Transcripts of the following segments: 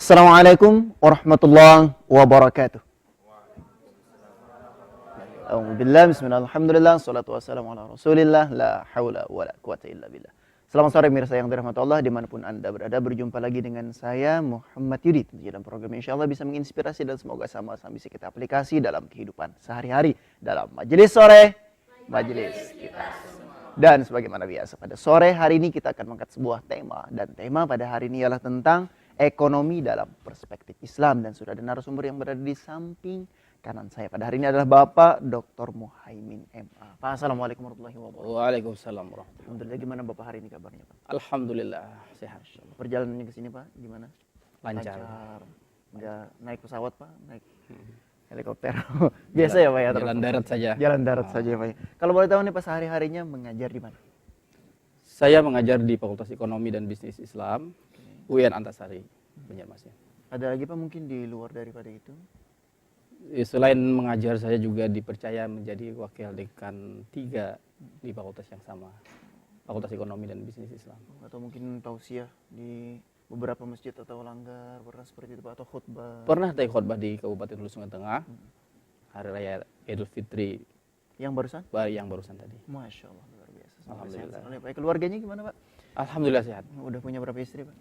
Assalamualaikum warahmatullahi wabarakatuh. Alhamdulillah, bismillah, alhamdulillah, salatu wassalamu ala rasulillah, la hawla wa la quwata illa billah. Selamat sore pemirsa yang dirahmati Allah dimanapun anda berada. Berjumpa lagi dengan saya Muhammad Yudi dalam program insyaAllah bisa menginspirasi dan semoga sama-sama bisa kita aplikasi dalam kehidupan sehari-hari dalam majelis sore, majelis kita. Dan sebagaimana biasa pada sore hari ini kita akan mengangkat sebuah tema. Dan tema pada hari ini ialah tentang ekonomi dalam perspektif Islam. Dan sudah ada narasumber yang berada di samping kanan saya pada hari ini adalah Bapak Dr. Muhaimin MA. Pak, Assalamualaikum warahmatullahi wabarakatuh. Waalaikumsalam warahmatullahi. Alhamdulillah, gimana Bapak hari ini kabarnya Pak? Alhamdulillah sehat. Perjalanannya ke sini Pak, gimana? Lancar. Nggak naik pesawat Pak, naik helikopter. Biasa ya Pak ya? Jalan darat saja. Jalan darat saja Pak. Kalau boleh tahu nih Pak, sehari-harinya mengajar di mana? Saya mengajar di Fakultas Ekonomi dan Bisnis Islam, UIN Antasari, Banjarmasin. Ada lagi Pak mungkin di luar daripada itu? Selain mengajar, saya juga dipercaya menjadi wakil dekan 3 di fakultas yang sama, Fakultas Ekonomi dan Bisnis Islam. Atau mungkin tausiah di beberapa masjid atau langgar, pernah seperti itu Pak, atau khutbah? Pernah tadi khutbah di Kabupaten Hulu Sungai Tengah, Hari Raya Idul Fitri. Yang barusan? Yang barusan tadi. Masya Allah, luar biasa. Alhamdulillah. Pak, keluarganya gimana Pak? Alhamdulillah sehat. Udah punya berapa istri Pak?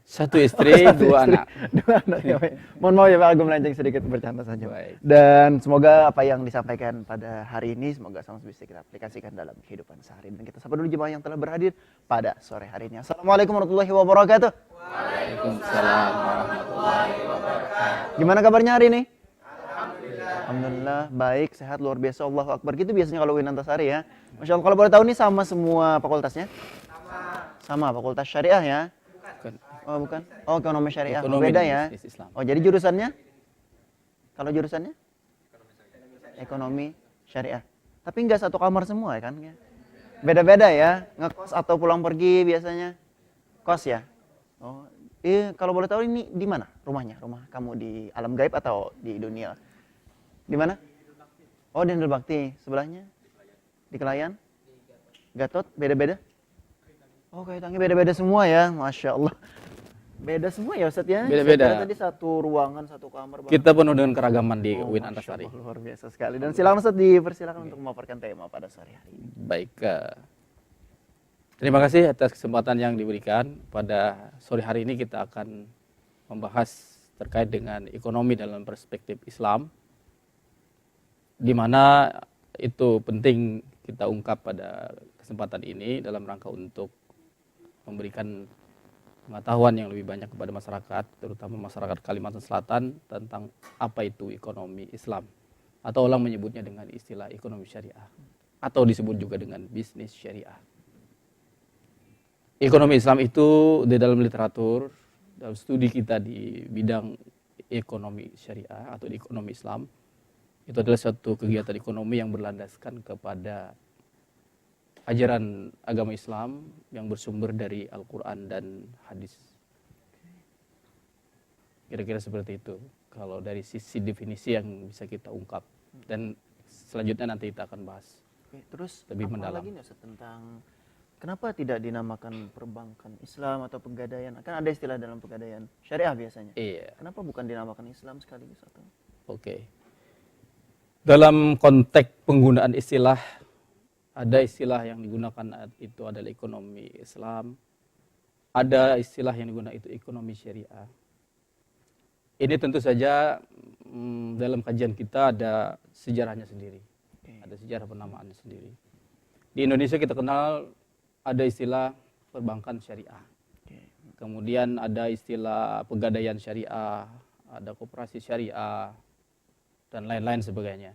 1 istri, 2 anak. 2 anak ya Pak. Mohon maaf ya Pak, aku melenceng sedikit, bercanda saja. Baik. Dan semoga apa yang disampaikan pada hari ini semoga sama bisa kita aplikasikan dalam kehidupan sehari. Dan kita sapa dulu jemaah yang telah berhadir pada sore hari ini. Assalamualaikum warahmatullahi wabarakatuh. Waalaikumsalam warahmatullahi wabarakatuh. Gimana kabarnya hari ini? Alhamdulillah baik, sehat, luar biasa, Allahu Akbar. Gitu biasanya kalau UIN Antasari ya. Masya Allah, kalau boleh tahu nih sama semua fakultasnya? Sama fakultas syariah ya? Bukan. Oh bukan? Oh ekonomi syariah, Ekonomi beda dan ya? Bisnis Islam. Oh jadi jurusannya? Kalau jurusannya? Ekonomi syariah. Tapi nggak satu kamar semua ya kan? Beda-beda ya? Ngekos atau pulang pergi biasanya? Kos ya? Oh, kalau boleh tahu ini di mana rumahnya? Rumah kamu di alam gaib atau di dunia? Di mana? Oh di Handel Bakti. Sebelahnya? Di Kelayan? Gatot? Beda-beda? Oh kayak tangi beda-beda semua ya, Masya Allah. Beda semua ya Ustaz ya? Beda-beda. Tadi satu ruangan, satu kamar. Kita penuh dengan keragaman di UIN Masya Antasari. Allah, luar biasa sekali. Dan silakan Ustaz dipersilakan untuk memaparkan tema pada sore hari ini. Baik. Terima kasih atas kesempatan yang diberikan. Pada sore hari ini kita akan membahas terkait dengan ekonomi dalam perspektif Islam, di mana itu penting kita ungkap pada kesempatan ini dalam rangka untuk memberikan pengetahuan yang lebih banyak kepada masyarakat, terutama masyarakat Kalimantan Selatan tentang apa itu ekonomi Islam, atau orang menyebutnya dengan istilah ekonomi syariah, atau disebut juga dengan bisnis syariah. Ekonomi Islam itu di dalam literatur, dalam studi kita di bidang ekonomi syariah atau di ekonomi Islam, itu adalah suatu kegiatan ekonomi yang berlandaskan kepada ajaran agama Islam yang bersumber dari Al-Quran dan hadis. Kira-kira seperti itu kalau dari sisi definisi yang bisa kita ungkap, dan selanjutnya nanti kita akan bahas. Oke, terus lebih apa mendalam lagi nih Ustaz tentang kenapa tidak dinamakan perbankan Islam atau pegadaian? Kan ada istilah dalam pegadaian syariah biasanya. Iya. Kenapa bukan dinamakan Islam sekaligus atau? Oke. Dalam konteks penggunaan istilah, ada istilah yang digunakan itu adalah ekonomi Islam, ada istilah yang digunakan itu ekonomi syariah. Ini tentu saja dalam kajian kita ada sejarahnya sendiri, ada sejarah penamaannya sendiri. Di Indonesia kita kenal ada istilah perbankan syariah, kemudian ada istilah pegadaian syariah, ada koperasi syariah, dan lain-lain sebagainya.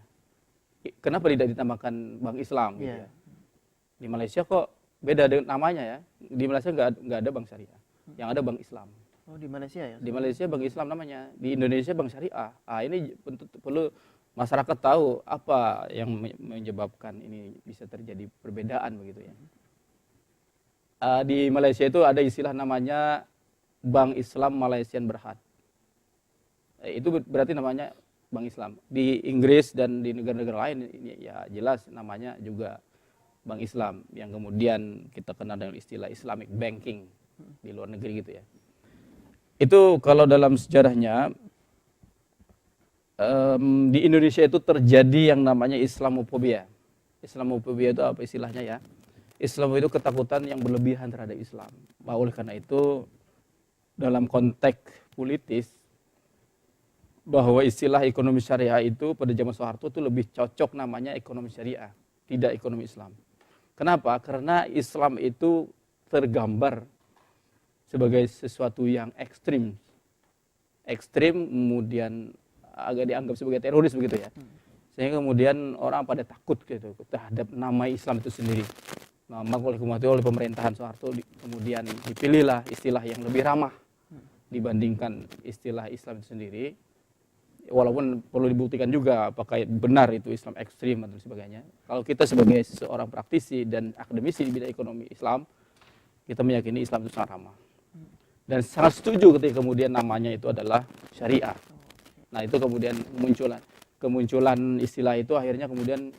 Kenapa tidak ditamakan Bank Islam? Gitu ya? Di Malaysia kok beda dengan namanya ya. Di Malaysia nggak ada Bank Syariah, yang ada Bank Islam. Oh di Malaysia ya? Di Malaysia Bank Islam namanya, di Indonesia Bank Syariah. Ini perlu masyarakat tahu apa yang menyebabkan ini bisa terjadi perbedaan begitu ya. Di Malaysia itu ada istilah namanya Bank Islam Malaysian Berhad. Itu berarti namanya Bank Islam. Di Inggris dan di negara-negara lain ini ya jelas namanya juga Bank Islam, yang kemudian kita kenal dengan istilah Islamic Banking di luar negeri gitu ya. Itu kalau dalam sejarahnya di Indonesia itu terjadi yang namanya Islamofobia. Islamofobia itu apa istilahnya ya? Islam itu ketakutan yang berlebihan terhadap Islam. Oleh karena itu dalam konteks politis bahwa istilah ekonomi syariah itu pada zaman Soeharto itu lebih cocok namanya ekonomi syariah, tidak ekonomi Islam. Kenapa? Karena Islam itu tergambar sebagai sesuatu yang ekstrim. Ekstrim kemudian agak dianggap sebagai teroris begitu ya. Sehingga kemudian orang pada takut gitu terhadap nama Islam itu sendiri. Nah, maka oleh pemerintahan Soeharto kemudian dipilihlah istilah yang lebih ramah dibandingkan istilah Islam itu sendiri. Walaupun perlu dibuktikan juga apakah benar itu Islam ekstrim dan sebagainya. Kalau kita sebagai seorang praktisi dan akademisi di bidang ekonomi Islam, kita meyakini Islam itu sangat ramah. Dan sangat setuju ketika kemudian namanya itu adalah syariah. Nah itu kemudian kemunculan istilah itu akhirnya kemudian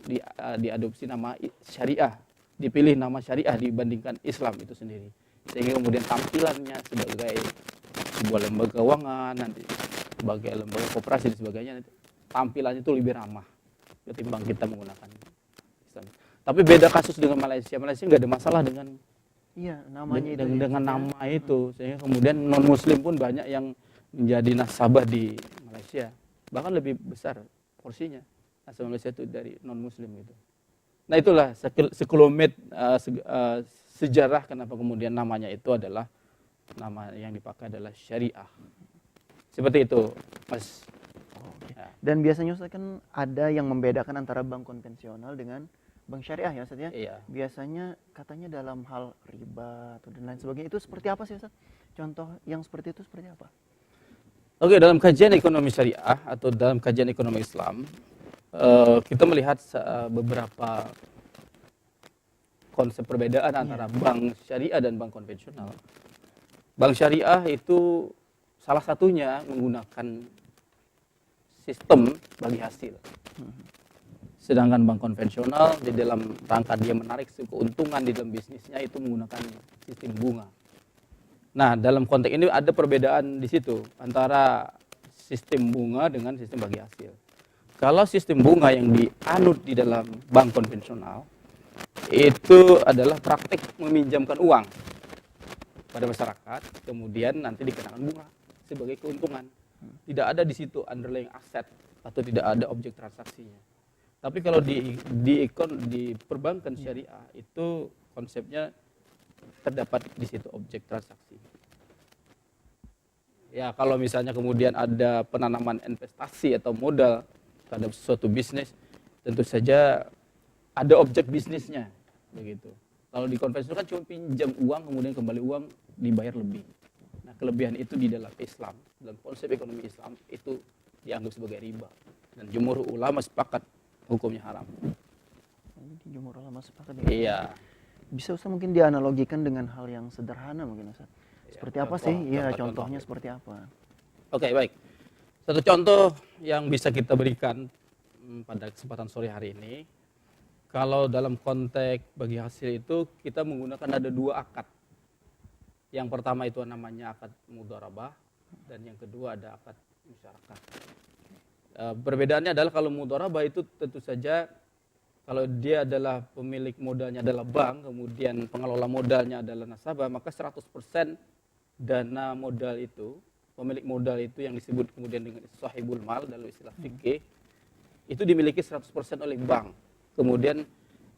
diadopsi nama syariah. Dipilih nama syariah dibandingkan Islam itu sendiri. Sehingga kemudian tampilannya sebagai sebuah lembaga keuangan, nanti sebagai lembaga koperasi dan sebagainya, tampilannya itu lebih ramah ketimbang kita menggunakan Islam. Tapi beda kasus dengan Malaysia. Malaysia nggak ada masalah dengan namanya dengan nama itu, sehingga kemudian non Muslim pun banyak yang menjadi nasabah di Malaysia, bahkan lebih besar porsinya nasabah Malaysia itu dari non Muslim gitu. Nah itulah sekelumit sejarah kenapa kemudian namanya itu adalah nama yang dipakai adalah syariah. Seperti itu, Mas. Ya. Dan biasanya Ustaz kan ada yang membedakan antara bank konvensional dengan bank syariah ya Ustaz ya. Iya. Biasanya katanya dalam hal riba atau dan lain sebagainya, itu seperti apa sih Ustaz? Contoh yang seperti itu seperti apa? Oke, dalam kajian ekonomi syariah atau dalam kajian ekonomi Islam, kita melihat beberapa konsep perbedaan antara bank syariah dan bank konvensional. Bank syariah itu salah satunya menggunakan sistem bagi hasil. Sedangkan bank konvensional di dalam rangka dia menarik keuntungan di dalam bisnisnya itu menggunakan sistem bunga. Nah, dalam konteks ini ada perbedaan di situ antara sistem bunga dengan sistem bagi hasil. Kalau sistem bunga yang dianut di dalam bank konvensional itu adalah praktik meminjamkan uang pada masyarakat, kemudian nanti dikenakan bunga sebagai keuntungan. Tidak ada di situ underlying aset atau tidak ada objek transaksinya. Tapi kalau di perbankan syariah itu konsepnya terdapat di situ objek transaksi. Ya, kalau misalnya kemudian ada penanaman investasi atau modal terhadap suatu bisnis, tentu saja ada objek bisnisnya begitu. Kalau di konvensional kan cuma pinjam uang kemudian kembali uang dibayar lebih. Nah, kelebihan itu di dalam Islam, dalam konsep ekonomi Islam itu dianggap sebagai riba dan jumhur ulama sepakat hukumnya haram. Jadi jumhur ulama sepakat. Iya. Bisa Ustaz mungkin dianalogikan dengan hal yang sederhana mungkin Ustaz. Seperti apa sih? Iya, contohnya seperti apa? Oke, baik. Satu contoh yang bisa kita berikan pada kesempatan sore hari ini, kalau dalam konteks bagi hasil itu kita menggunakan ada dua akad. Yang pertama itu namanya akad mudharabah dan yang kedua ada akad musyarakah. Perbedaannya adalah kalau mudharabah itu tentu saja kalau dia adalah pemilik modalnya adalah bank, kemudian pengelola modalnya adalah nasabah, maka 100% dana modal itu, pemilik modal itu yang disebut kemudian dengan sahibul mal dalam istilah fikih, itu dimiliki 100% oleh bank. Kemudian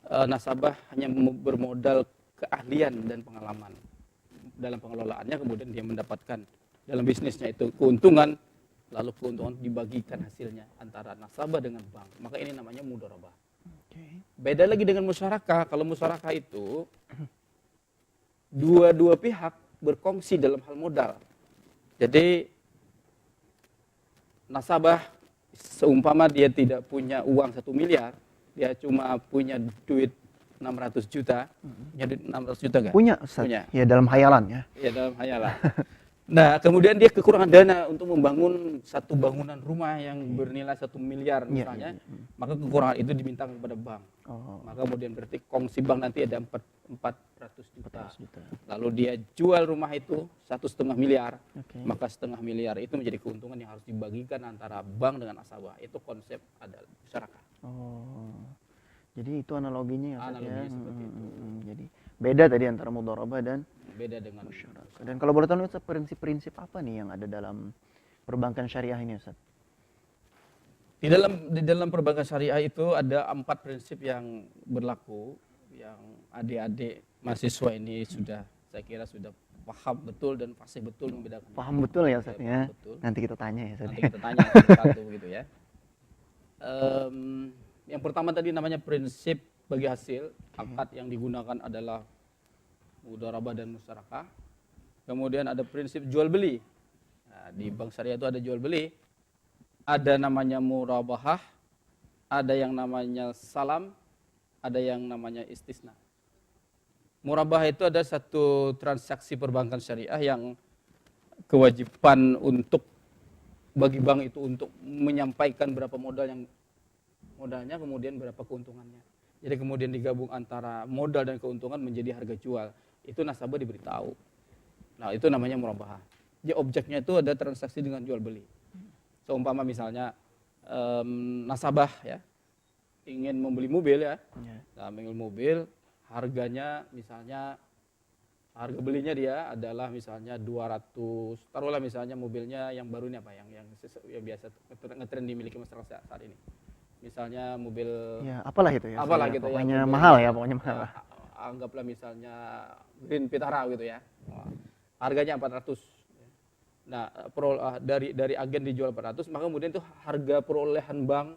nasabah hanya bermodal keahlian dan pengalaman dalam pengelolaannya, kemudian dia mendapatkan dalam bisnisnya itu keuntungan, lalu keuntungan dibagikan hasilnya antara nasabah dengan bank. Maka ini namanya mudharabah. Beda lagi dengan musyarakah. Kalau musyarakah itu dua pihak berkongsi dalam hal modal. Jadi nasabah seumpama dia tidak punya uang 1 miliar, dia cuma punya duit 600 juta, punya duit 600 juta kan? Punya Ustaz. Punya. Ya dalam hayalan ya. Ya dalam hayalan. Nah, kemudian dia kekurangan dana untuk membangun satu bangunan rumah yang bernilai 1 miliar misalnya, maka kekurangan itu diminta kepada bank. Maka kemudian berarti kongsi bank nanti ada 400 juta. Lalu dia jual rumah itu 1,5 miliar, maka 1,5 miliar itu menjadi keuntungan yang harus dibagikan antara bank dengan nasabah. Itu konsep adalah musyarakah. Jadi itu analoginya ya, Ustaz, Analoginya seperti itu. Jadi beda tadi antara mudharabah dan Beda dengan musyarakah. Dan kalau boleh tahu Ustaz, prinsip-prinsip apa nih yang ada dalam perbankan syariah ini, Ustaz? Di dalam perbankan syariah itu ada 4 prinsip yang berlaku, yang adik-adik mahasiswa ini saya kira sudah paham betul dan fasih betul membedakan. Paham betul ya, Ustaz ya. Betul. Nanti kita tanya ya, Ustaz. Nanti kita tanya satu-satu gitu ya. Yang pertama tadi namanya prinsip bagi hasil. Akad yang digunakan adalah mudharabah dan musyarakah. Kemudian ada prinsip jual beli. Nah, di bank syariah itu ada jual beli. Ada namanya murabahah, ada yang namanya salam, ada yang namanya istisna. Murabahah itu ada satu transaksi perbankan syariah yang kewajiban untuk bagi bank itu untuk menyampaikan berapa modalnya, kemudian berapa keuntungannya. Jadi kemudian digabung antara modal dan keuntungan menjadi harga jual. Itu nasabah diberitahu. Nah, itu namanya murabahah. Jadi objeknya itu ada transaksi dengan jual beli. Seumpama misalnya nasabah ya ingin membeli mobil ya. Nah, membeli mobil harganya misalnya harga belinya dia adalah misalnya 200. Taruhlah misalnya mobilnya yang baru ini apa yang biasa ngetren dimiliki masyarakat saat ini. Misalnya mobil ya apalah itu ya. Apalah gitu ya. Pokoknya mahal ya, pokoknya mahal. Anggaplah misalnya Green Vitara gitu ya. Harganya 400. Nah, dari agen dijual 400, maka kemudian itu harga perolehan bank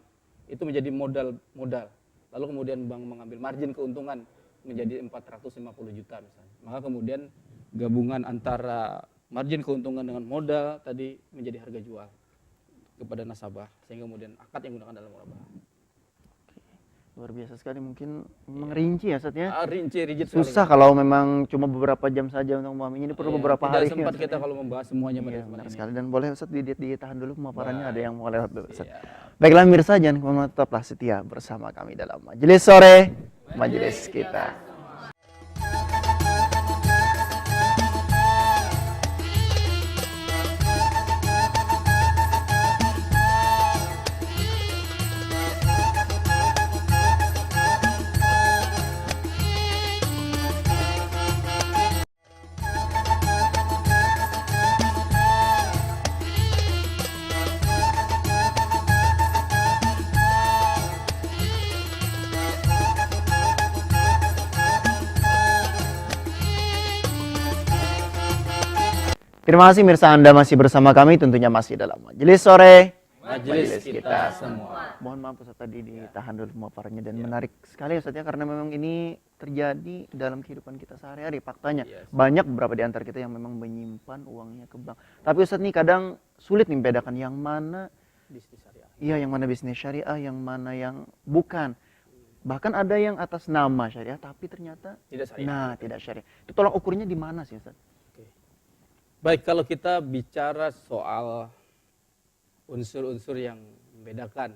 itu menjadi modal. Lalu kemudian bank mengambil margin keuntungan menjadi 450 juta misalnya. Maka kemudian gabungan antara margin keuntungan dengan modal tadi menjadi harga jual kepada nasabah, sehingga kemudian akad yang digunakan dalam murabahah. Luar biasa sekali, mungkin merinci ya, Ustaz ya. Rinci, rigid Susah sekali. kalau memang cuma beberapa jam saja untuk memahaminya, ini perlu beberapa hari. Tidak sempat kita kalau membahas semuanya pada benar kesempatan sekali. Dan boleh Ustaz ditahan dulu pemaparannya, ada yang mau lewat dulu, Ustaz. Iya. Baiklah mirsa, jangan kemana-mana, tetaplah setia bersama kami dalam majelis sore, majelis kita. Terima kasih mirsa, Anda masih bersama kami, tentunya masih dalam majelis sore, Majelis kita semua. Mohon maaf Ustaz tadi ditahan dulu pemaparannya, dan menarik sekali Ustaz ya, karena memang ini terjadi dalam kehidupan kita sehari-hari faktanya. Banyak beberapa di antara kita yang memang menyimpan uangnya ke bank. Tapi Ustaz nih kadang sulit nih membedakan yang mana Bisnis syariah. iya, yang mana bisnis syariah, yang mana yang bukan. Bahkan ada yang atas nama syariah tapi ternyata Tidak syariah. Nah, tidak syariah. Itu tolak ukurnya di mana sih Ustaz? Baik, kalau kita bicara soal unsur-unsur yang membedakan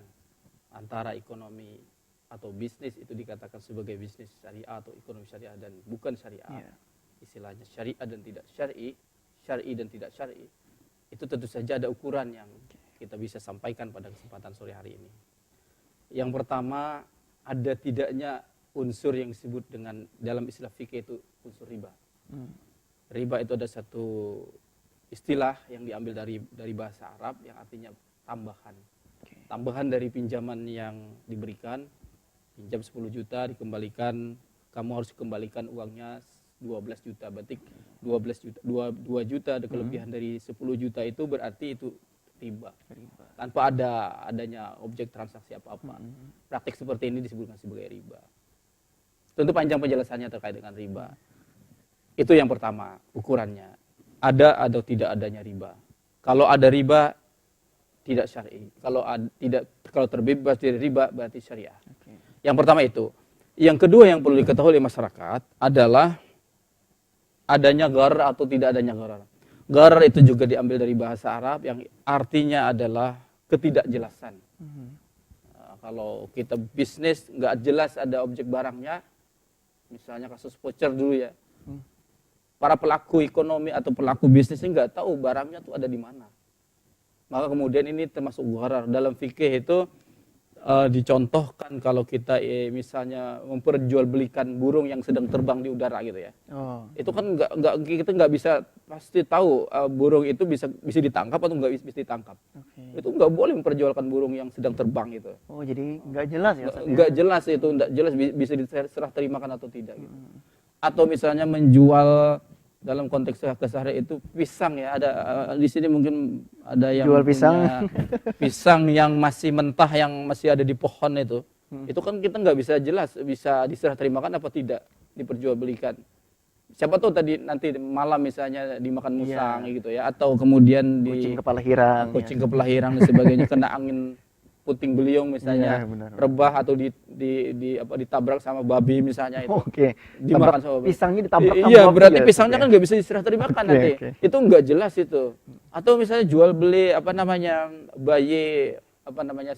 antara ekonomi atau bisnis, itu dikatakan sebagai bisnis syariah atau ekonomi syariah dan bukan syariah. Istilahnya syariah dan tidak syar'i, syar'i dan tidak syar'i. Itu tentu saja ada ukuran yang kita bisa sampaikan pada kesempatan sore hari ini. Yang pertama, ada tidaknya unsur yang disebut dengan dalam istilah fikih itu unsur riba. Riba itu ada satu istilah yang diambil dari bahasa Arab yang artinya tambahan. Tambahan dari pinjaman yang diberikan, pinjam 10 juta dikembalikan, kamu harus kembalikan uangnya 12 juta. Berarti 12 juta, 2 juta ada kelebihan dari 10 juta itu berarti itu riba. Tanpa adanya objek transaksi apa-apa. Praktik seperti ini disebutkan sebagai riba. Tentu panjang penjelasannya terkait dengan riba. Itu yang pertama, ukurannya. Ada atau tidak adanya riba. Kalau ada riba, tidak syar'i. Kalau terbebas dari riba, berarti syariah. Yang pertama itu. Yang kedua yang perlu diketahui oleh masyarakat adalah adanya gharar atau tidak adanya gharar. Gharar itu juga diambil dari bahasa Arab yang artinya adalah ketidakjelasan. Kalau kita bisnis nggak jelas ada objek barangnya, misalnya kasus voucher dulu ya, para pelaku ekonomi atau pelaku bisnis ini nggak tahu barangnya tuh ada di mana. Maka kemudian ini termasuk gharar. Dalam fikih itu dicontohkan kalau kita misalnya memperjualbelikan burung yang sedang terbang di udara gitu ya. Itu kan kita nggak bisa pasti tahu burung itu bisa ditangkap atau nggak bisa ditangkap. Itu nggak boleh memperjualkan burung yang sedang terbang gitu. Oh, jadi nggak jelas ya? Nggak jelas itu, nggak jelas bisa diserah terimakan atau tidak gitu. Atau misalnya menjual dalam konteks keseharian itu pisang ya, ada di sini mungkin ada yang jual punya pisang yang masih mentah yang masih ada di pohon itu kan kita nggak bisa jelas bisa diserah terimakan apa tidak diperjualbelikan. Siapa tahu tadi nanti malam misalnya dimakan musang gitu ya, atau kemudian kucing kepala hirang kepala hirang dan sebagainya kena angin puting beliung misalnya, rebah atau ditabrak sama babi misalnya itu. Dimakan sama babi. Pisangnya ditabrak sama iya, babi. berarti pisangnya kan nggak bisa diserah terimakan nanti. Itu nggak jelas itu. Atau misalnya jual beli bayi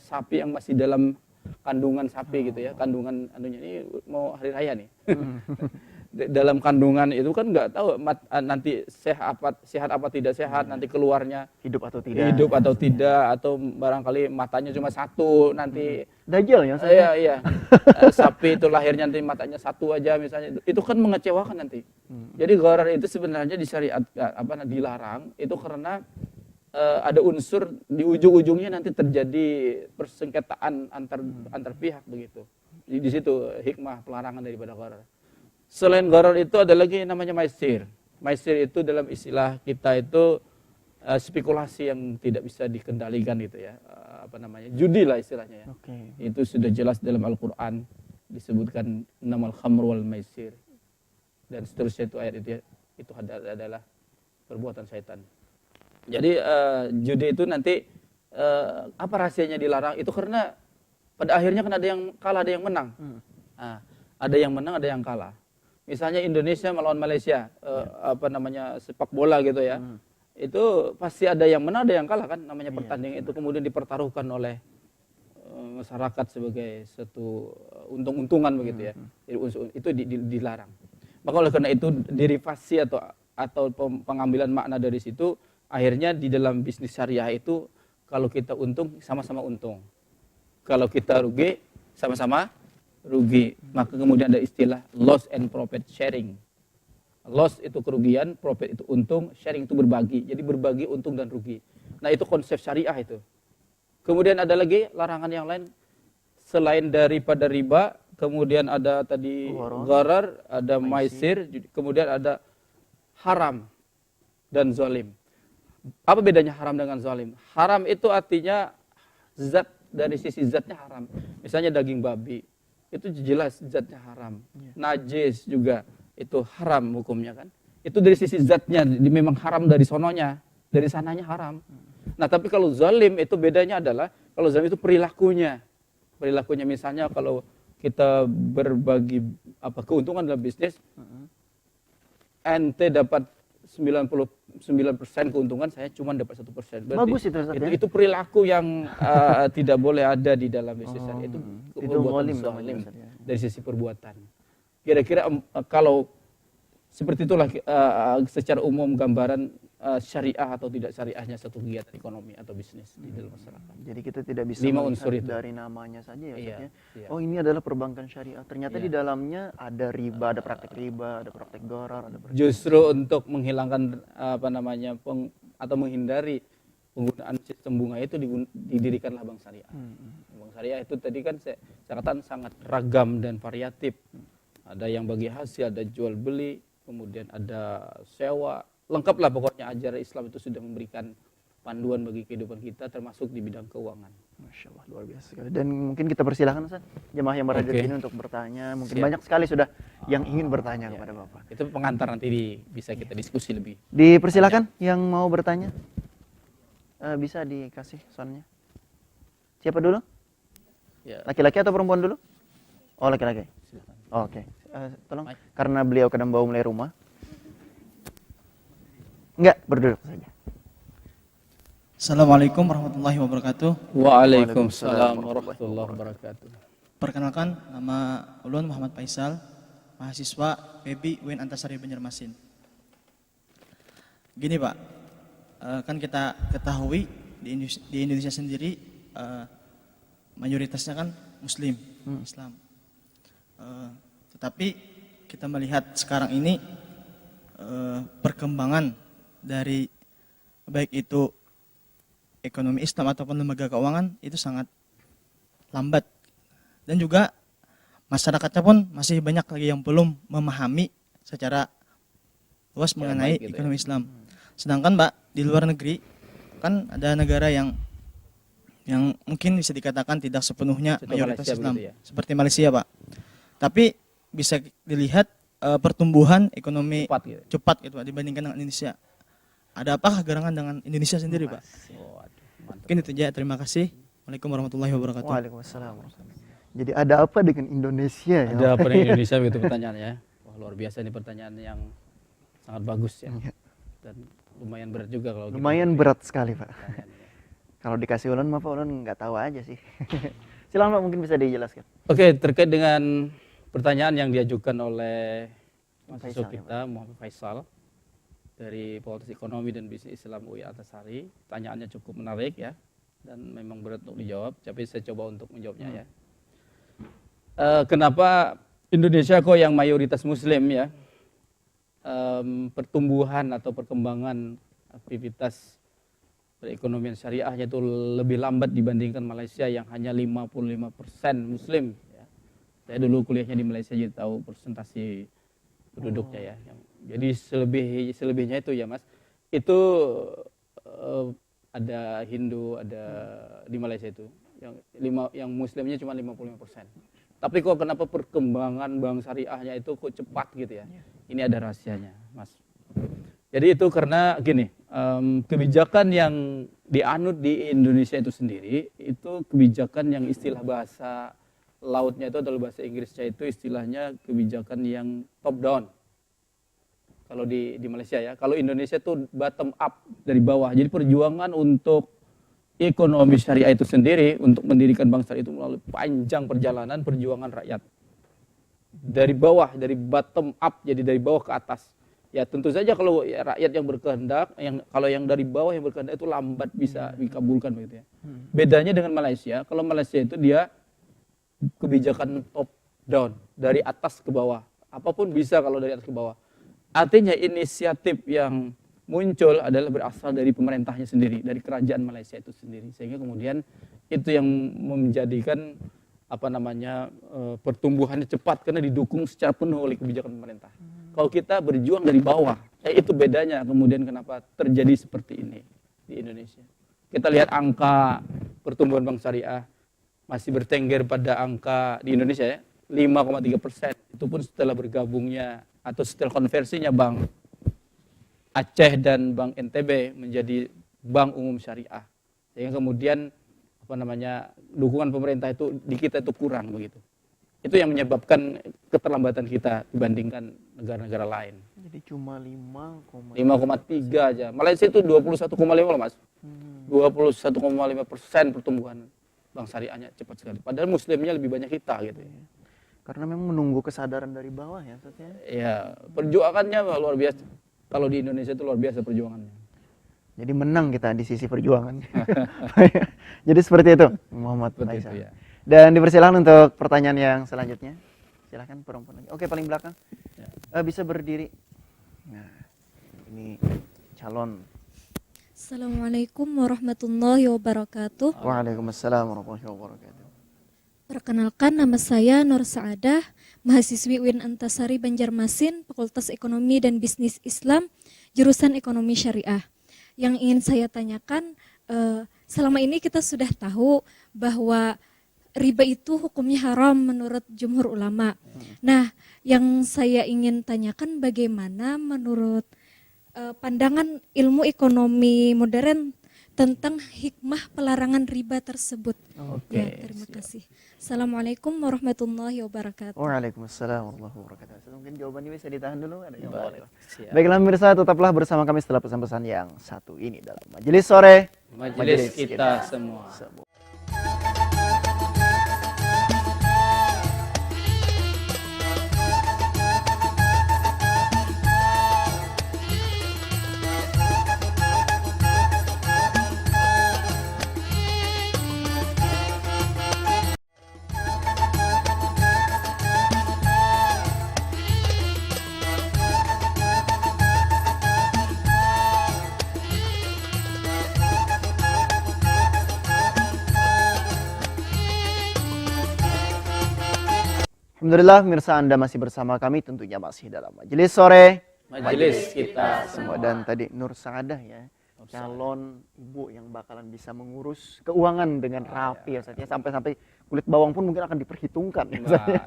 sapi yang masih dalam kandungan sapi gitu ya, kandungan anunya ini mau hari raya nih. Dalam kandungan itu kan nggak tahu nanti sehat apa tidak sehat, nanti keluarnya hidup atau tidak, atau barangkali matanya cuma satu nanti. Dajjal ya? Iya. Sapi itu lahirnya nanti matanya satu aja misalnya, itu kan mengecewakan nanti. Jadi gharar itu sebenarnya di syariat dilarang itu karena ada unsur di ujung-ujungnya nanti terjadi persengketaan antar pihak begitu. Di situ hikmah pelarangan daripada gharar. Selain gharar itu ada lagi yang namanya maisir. Maisir itu dalam istilah kita itu spekulasi yang tidak bisa dikendalikan gitu ya. Judi lah istilahnya ya. Itu sudah jelas dalam Al-Qur'an disebutkan namal khamru wal maisir. Dan seterusnya itu ayat itu adalah perbuatan syaitan. Jadi judi itu nanti apa rahasianya dilarang? Itu karena pada akhirnya kan ada yang kalah, ada yang menang. Ada yang menang, ada yang kalah. Misalnya Indonesia melawan Malaysia, sepak bola gitu ya, itu pasti ada yang menang, ada yang kalah kan, namanya pertandingan itu kemudian dipertaruhkan oleh masyarakat sebagai satu untung-untungan begitu ya, itu dilarang. Maka oleh karena itu derivasi atau pengambilan makna dari situ, akhirnya di dalam bisnis syariah itu kalau kita untung sama-sama untung, kalau kita rugi sama-sama rugi. Maka kemudian ada istilah loss and profit sharing. Loss itu kerugian, profit itu untung, sharing itu berbagi. Jadi berbagi untung dan rugi. Nah, itu konsep syariah itu. Kemudian ada lagi larangan yang lain selain daripada riba, kemudian ada tadi gharar, ada maisir, kemudian ada haram dan zalim. Apa bedanya haram dengan zalim? Haram itu artinya zat, dari sisi zatnya haram. Misalnya daging babi, itu jelas zatnya haram. Najis juga itu haram hukumnya kan. Itu dari sisi zatnya memang haram, dari sononya, dari sananya haram. Nah, tapi kalau zalim itu bedanya adalah kalau zalim itu perilakunya. Perilakunya misalnya kalau kita berbagi keuntungan dalam bisnis, ente dapat 99% keuntungan, saya cuma dapat 1%. Bagus itu perilaku yang tidak boleh ada di dalam bisnis. Itu zalim dari sisi perbuatan. Kira-kira kalau seperti itulah secara umum gambaran syariah atau tidak syariahnya satu kegiatan ekonomi atau bisnis di dalam masyarakat. Jadi kita tidak bisa melihat dari namanya saja ya. Oh, ini adalah perbankan syariah. Ternyata di dalamnya ada riba, ada praktek riba, ada praktek gharar, ada justru untuk menghilangkan atau menghindari penggunaan sistem bunga itu didirikanlah bank syariah. Bank syariah itu tadi kan saya katakan sangat ragam dan variatif. Ada yang bagi hasil, ada jual beli, kemudian ada sewa. Lengkaplah pokoknya ajaran Islam itu sudah memberikan panduan bagi kehidupan kita, termasuk di bidang keuangan. Masya Allah, luar biasa sekali. Dan mungkin kita persilahkan Ustaz, jemaah yang berada di sini untuk bertanya. Mungkin banyak sekali sudah yang ingin bertanya kepada Bapak. Itu pengantar nanti bisa kita diskusi lebih. Dipersilakan yang mau bertanya. Bisa dikasih soundnya. Siapa dulu? Laki-laki atau perempuan dulu? Oh, laki-laki. Oke. Tolong, karena beliau kadang bawa mulai rumah. Enggak, berduduk saja. Assalamualaikum warahmatullahi wabarakatuh. Waalaikumsalam warahmatullahi wabarakatuh. Perkenalkan, nama ulun Muhammad Faisal, mahasiswa PEBI UIN Antasari Banjarmasin. Gini Pak, kan kita ketahui di Indonesia sendiri mayoritasnya kan Muslim, Islam. Tetapi kita melihat sekarang ini perkembangan dari baik itu ekonomi Islam ataupun lembaga keuangan itu sangat lambat, dan juga masyarakatnya pun masih banyak lagi yang belum memahami secara luas mengenai baik gitu ekonomi Islam. Sedangkan Mbak, di luar negeri kan ada negara yang mungkin bisa dikatakan tidak sepenuhnya Contoh mayoritas Malaysia Islam, begitu ya? seperti Malaysia Pak. Tapi bisa dilihat pertumbuhan ekonomi Cepat gitu. cepat gitu Pak, dibandingkan dengan Indonesia. Ada apakah gerangan dengan Indonesia sendiri Pak? Oh, aduh, mantap. Mungkin itu aja, terima kasih. Waalaikumsalam warahmatullahi wabarakatuh. Waalaikumsalam warahmatullahi wabarakatuh. Jadi ada apa dengan Indonesia ya? Ada apa dengan Indonesia begitu pertanyaannya? Wah, luar biasa ini pertanyaan yang sangat bagus ya. Iya. Dan lumayan berat juga kalau kita Lumayan berat sekali, Pak. pertanyaannya. Kalau dikasih ulun mah Pak, ulun nggak tahu aja sih. Silakan Pak, mungkin bisa dijelaskan. Oke, terkait dengan pertanyaan yang diajukan oleh mahasiswa Faisal, ya, kita Muhammad Faisal dari Fakultas Ekonomi dan Bisnis Islam UI Antasari, pertanyaannya cukup menarik ya, dan memang berat untuk dijawab, tapi saya coba untuk menjawabnya ya. Kenapa Indonesia kok yang mayoritas Muslim ya, pertumbuhan atau perkembangan aktivitas perekonomian syariahnya itu lebih lambat dibandingkan Malaysia yang hanya 55% Muslim ya. Saya dulu kuliahnya di Malaysia jadi tahu persentase penduduknya ya. Jadi selebihnya itu ya Mas, itu ada Hindu, ada di Malaysia itu yang Muslimnya cuma 55%. Tapi kok kenapa perkembangan bank syariahnya itu kok cepat gitu ya? Ini ada rahasianya, Mas. Jadi itu karena gini, kebijakan yang dianut di Indonesia itu sendiri, itu kebijakan yang istilah bahasa lautnya itu adalah bahasa Inggrisnya itu istilahnya kebijakan yang top down. Kalau di Malaysia ya, kalau Indonesia itu bottom up, dari bawah. Jadi perjuangan untuk ekonomi syariah itu sendiri, untuk mendirikan bank syariah itu melalui panjang perjalanan perjuangan rakyat. Dari bawah, dari bottom up, jadi dari bawah ke atas. Ya tentu saja kalau ya, rakyat yang berkehendak, kalau yang dari bawah yang berkehendak itu lambat bisa dikabulkan begitu ya. Bedanya dengan Malaysia, kalau Malaysia itu dia kebijakan top down, dari atas ke bawah. Apapun bisa kalau dari atas ke bawah. Artinya inisiatif yang muncul adalah berasal dari pemerintahnya sendiri, dari kerajaan Malaysia itu sendiri. Sehingga kemudian itu yang menjadikan pertumbuhannya cepat karena didukung secara penuh oleh kebijakan pemerintah. Kalau kita berjuang dari bawah, itu bedanya kemudian kenapa terjadi seperti ini di Indonesia. Kita lihat angka pertumbuhan bank syariah masih bertengger pada angka di Indonesia ya, 5,3%. Itu pun setelah bergabungnya atau setelah konversinya Bank Aceh dan Bank NTB menjadi Bank Umum Syariah. Sehingga kemudian dukungan pemerintah itu di kita itu kurang begitu. Itu yang menyebabkan keterlambatan kita dibandingkan negara-negara lain. Jadi cuma 5,3 aja. Malaysia itu 21,5 loh Mas. 21,5% pertumbuhan bank syariahnya cepat sekali. Padahal muslimnya lebih banyak kita gitu ya. Karena memang menunggu kesadaran dari bawah ya maksudnya. Ya, perjuangannya luar biasa. Kalau di Indonesia itu luar biasa perjuangannya. Jadi menang kita di sisi perjuangan. Jadi seperti itu Muhammad Seperti Faisal. itu ya. Dan dipersilakan untuk pertanyaan yang selanjutnya. Silakan perempuan lagi. Oke, paling belakang. Bisa berdiri. Nah, ini calon. Assalamualaikum warahmatullahi wabarakatuh. Waalaikumsalam warahmatullahi wabarakatuh. Perkenalkan, nama saya Nur Saadah, mahasiswi UIN Antasari Banjarmasin, Fakultas Ekonomi dan Bisnis Islam, jurusan Ekonomi Syariah. Yang ingin saya tanyakan, selama ini kita sudah tahu bahwa riba itu hukumnya haram menurut jumhur ulama. Nah, yang saya ingin tanyakan bagaimana menurut pandangan ilmu ekonomi modern tentang hikmah pelarangan riba tersebut. Oke, Ya, terima kasih. Assalamualaikum warahmatullahi wabarakatuh. Waalaikumsalam warahmatullahi wabarakatuh. Mungkin jawabannya bisa ditahan dulu. Ada yang boleh. Siap. Baiklah pemirsa, tetaplah bersama kami setelah pesan-pesan yang satu ini dalam Majelis Sore. Majelis kita semua. Alhamdulillah pemirsa, Anda masih bersama kami, tentunya masih dalam Majelis Sore. Majelis kita Semua. Dan tadi Nur Saadah ya, calon ibu yang bakalan bisa mengurus keuangan dengan rapi ya Ustaz ya. Sampai-sampai kulit bawang pun mungkin akan diperhitungkan ya, Ustaz ya.